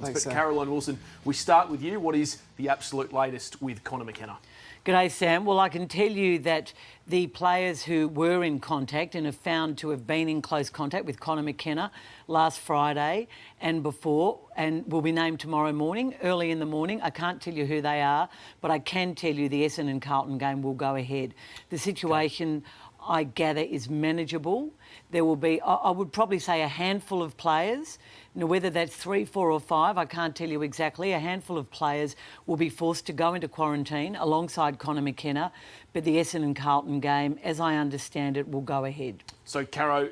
Thanks, Caroline Wilson, we start with you. What is the absolute latest with Conor McKenna? G'day, Sam. Well, I can tell you that the players who were in contact and have found to have been in close contact with Conor McKenna last Friday and before, and will be named tomorrow morning, early in the morning. I can't tell you who they are, but I can tell you the Essendon Carlton game will go ahead. The situation, I gather, is manageable. There will be, I would probably say, a handful of players. Now, whether that's 3, 4 or 5, I can't tell you exactly. A handful of players will be forced to go into quarantine alongside Conor McKenna, but the Essendon Carlton game, as I understand it, will go ahead. So, Caro,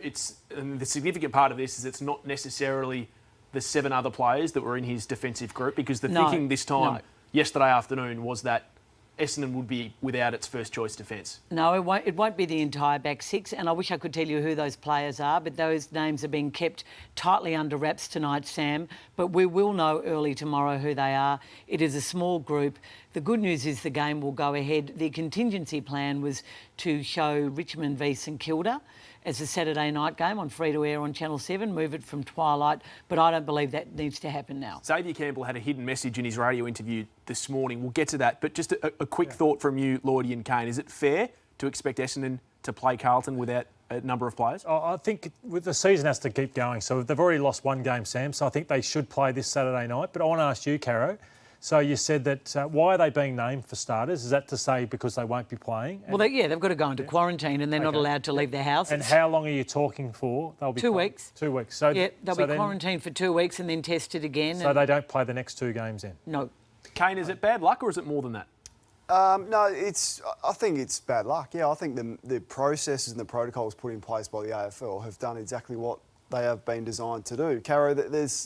and the significant part of this is it's not necessarily the 7 other players that were in his defensive group, because the thinking this time, yesterday afternoon, was that Essendon would be without its first choice defence. No, it won't be the entire back 6, and I wish I could tell you who those players are, but those names are being kept tightly under wraps tonight, Sam. But we will know early tomorrow who they are. It is a small group. The good news is the game will go ahead. The contingency plan was to show Richmond v St Kilda as a Saturday night game on free-to-air on Channel 7, move it from twilight, but I don't believe that needs to happen now. Xavier Campbell had a hidden message in his radio interview this morning. We'll get to that, but just a quick thought from you, Lordy and Kane. Is it fair to expect Essendon to play Carlton without a number of players? I think the season has to keep going. So they've already lost one game, Sam, so I think they should play this Saturday night. But I want to ask you, Caro, so you said that why are they being named for starters? Is that to say because they won't be playing? Well, they've got to go into quarantine and they're not allowed to leave their houses. And how long are you talking for? They'll be 2 weeks. 2 weeks. So they'll be quarantined for 2 weeks and then tested again. So they don't play the next 2 games then? No. Kane, is it bad luck or is it more than that? No, I think it's bad luck. Yeah, I think the processes and the protocols put in place by the AFL have done exactly what they have been designed to do. Caro,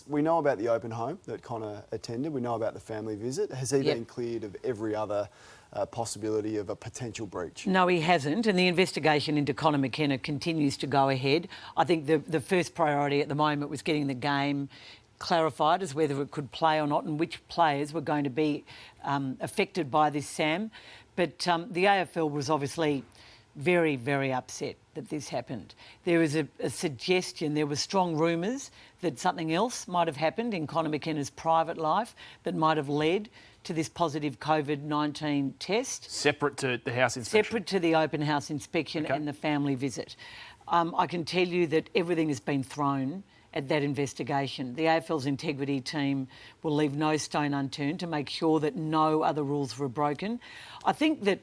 we know about the open home that Conor attended. We know about the family visit. Has he been cleared of every other possibility of a potential breach? No, he hasn't, and the investigation into Conor McKenna continues to go ahead. I think the first priority at the moment was getting the game clarified as whether it could play or not and which players were going to be affected by this, Sam. But the AFL was obviously very, very upset that this happened. There was a suggestion, there were strong rumours that something else might have happened in Conor McKenna's private life that might have led to this positive COVID-19 test. Separate to the house inspection? Separate to the open house inspection and the family visit. I can tell you that everything has been thrown at that investigation. The AFL's integrity team will leave no stone unturned to make sure that no other rules were broken. I think that,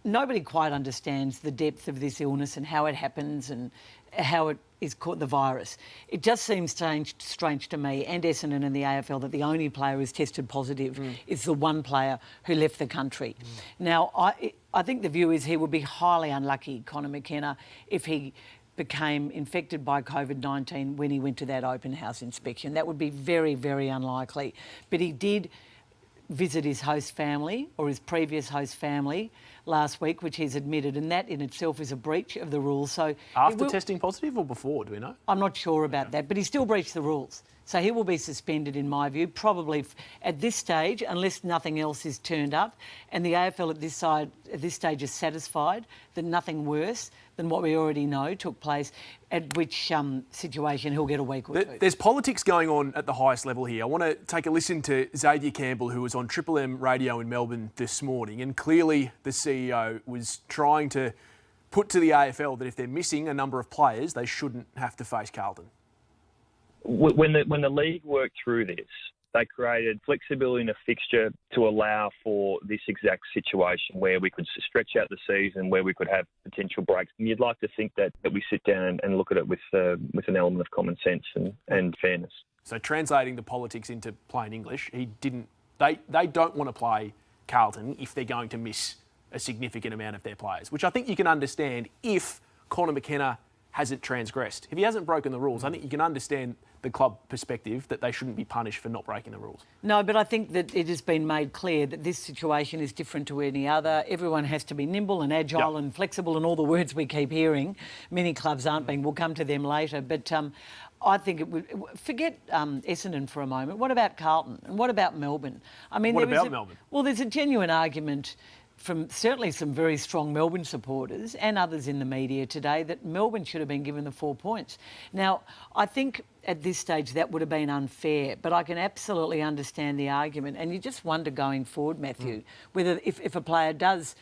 nobody quite understands the depth of this illness and how it happens and how it is caught, the virus. It just seems strange to me and Essendon and the AFL that the only player who's tested positive is the one player who left the country. Now, I think the view is he would be highly unlucky, Conor McKenna, if he became infected by COVID-19 when he went to that open house inspection. That would be very, very unlikely. But he did visit his host family or his previous host family last week, which he's admitted, and that in itself is a breach of the rules. So after testing positive or before, do we know? I'm not sure about that, but he still breached the rules. So he will be suspended, in my view, probably at this stage, unless nothing else is turned up. And the AFL at this stage is satisfied that nothing worse than what we already know took place, at which situation he'll get a week or two. There's politics going on at the highest level here. I want to take a listen to Xavier Campbell, who was on Triple M radio in Melbourne this morning, and clearly the CEO was trying to put to the AFL that if they're missing a number of players, they shouldn't have to face Carlton. When the league worked through this, they created flexibility in a fixture to allow for this exact situation where we could stretch out the season, where we could have potential breaks. And you'd like to think that we sit down and look at it with an element of common sense and fairness. So translating the politics into plain English, they don't want to play Carlton if they're going to miss a significant amount of their players, which I think you can understand if Conor McKenna hasn't transgressed. If he hasn't broken the rules, I think you can understand the club perspective that they shouldn't be punished for not breaking the rules. No, but I think that it has been made clear that this situation is different to any other. Everyone has to be nimble and agile and flexible and all the words we keep hearing. Many clubs aren't being. We'll come to them later. But I think it would... Forget Essendon for a moment. What about Carlton? And what about Melbourne? I mean, what about Melbourne? Well, there's a genuine argument from certainly some very strong Melbourne supporters and others in the media today that Melbourne should have been given the 4 points. Now, I think at this stage that would have been unfair, but I can absolutely understand the argument. And you just wonder going forward, Matthew, whether if a player does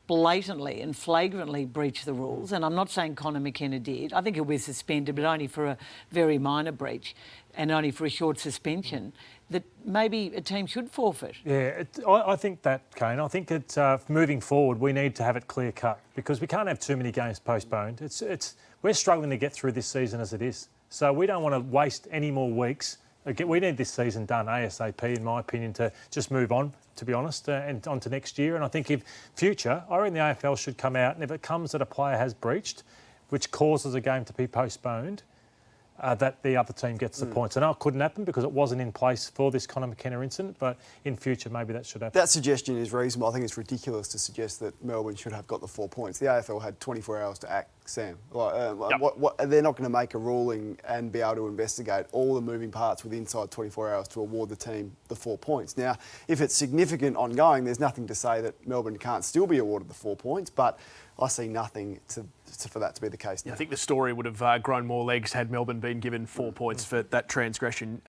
blatantly and flagrantly breach the rules, and I'm not saying Conor McKenna did, I think he'll be suspended, but only for a very minor breach and only for a short suspension, that maybe a team should forfeit. Yeah, I think that, Kane. I think that moving forward, we need to have it clear cut because we can't have too many games postponed. We're struggling to get through this season as it is, so we don't want to waste any more weeks. We need this season done ASAP, in my opinion, to just move on, to be honest, and on to next year. And I think I reckon the AFL should come out, and if it comes that a player has breached, which causes a game to be postponed, that the other team gets the points. I know it couldn't happen because it wasn't in place for this Conor McKenna incident, but in future maybe that should happen. That suggestion is reasonable. I think it's ridiculous to suggest that Melbourne should have got the 4 points. The AFL had 24 hours to act, Sam. They're not going to make a ruling and be able to investigate all the moving parts with inside 24 hours to award the team the 4 points. Now, if it's significant ongoing, there's nothing to say that Melbourne can't still be awarded the 4 points, but I see nothing for that to be the case now. I think the story would have grown more legs had Melbourne been given 4 points for that transgression.